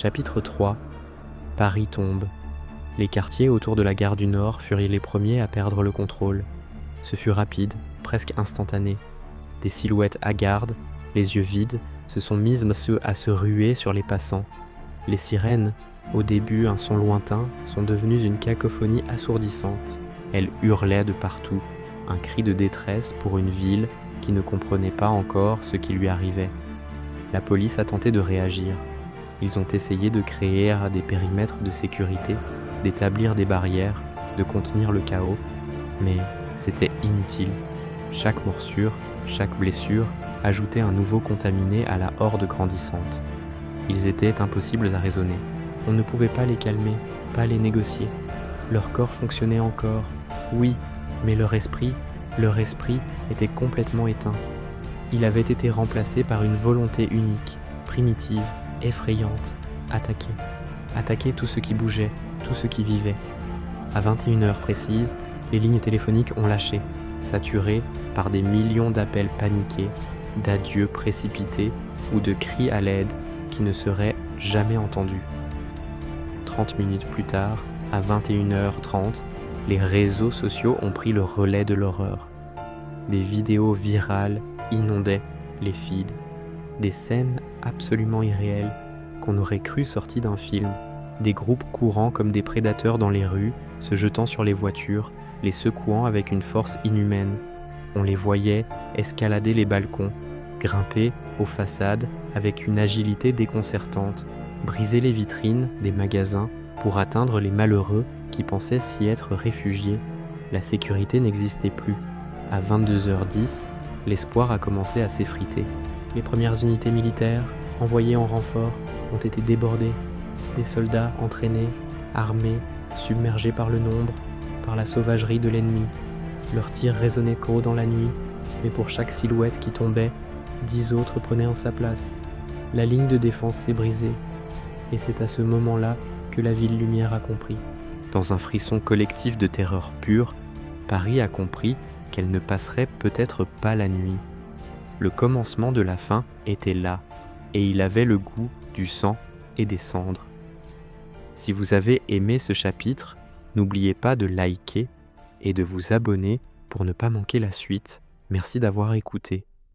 Chapitre 3. Paris tombe. Les quartiers autour de la gare du Nord furent les premiers à perdre le contrôle. Ce fut rapide, presque instantané. Des silhouettes hagardes, les yeux vides, se sont mises à se ruer sur les passants. Les sirènes, au début un son lointain, sont devenues une cacophonie assourdissante. Elles hurlaient de partout, un cri de détresse pour une ville qui ne comprenait pas encore ce qui lui arrivait. La police a tenté de réagir. Ils ont essayé de créer des périmètres de sécurité, d'établir des barrières, de contenir le chaos, mais c'était inutile. Chaque morsure, chaque blessure ajoutait un nouveau contaminé à la horde grandissante. Ils étaient impossibles à raisonner. On ne pouvait pas les calmer, pas les négocier. Leur corps fonctionnait encore, oui, mais leur esprit était complètement éteint. Il avait été remplacé par une volonté unique, primitive, effrayante, attaquer tout ce qui bougeait, tout ce qui vivait. À 21h précises, les lignes téléphoniques ont lâché, saturées par des millions d'appels paniqués, d'adieux précipités ou de cris à l'aide qui ne seraient jamais entendus. 30 minutes plus tard, à 21h30, les réseaux sociaux ont pris le relais de l'horreur. Des vidéos virales inondaient les feeds, des scènes absolument irréelles qu'on aurait cru sorties d'un film, des groupes courant comme des prédateurs dans les rues, se jetant sur les voitures, les secouant avec une force inhumaine. On les voyait escalader les balcons, grimper aux façades avec une agilité déconcertante, briser les vitrines des magasins pour atteindre les malheureux qui pensaient s'y être réfugiés. La sécurité n'existait plus. À 22h10, l'espoir a commencé à s'effriter. Les premières unités militaires, envoyées en renfort, ont été débordées. Des soldats entraînés, armés, submergés par le nombre, par la sauvagerie de l'ennemi. Leurs tirs résonnaient qu'au dans la nuit, mais pour chaque silhouette qui tombait, 10 autres prenaient en sa place. La ligne de défense s'est brisée, et c'est à ce moment-là que la ville lumière a compris. Dans un frisson collectif de terreur pure, Paris a compris qu'elle ne passerait peut-être pas la nuit. Le commencement de la fin était là, et il avait le goût du sang et des cendres. Si vous avez aimé ce chapitre, n'oubliez pas de liker et de vous abonner pour ne pas manquer la suite. Merci d'avoir écouté.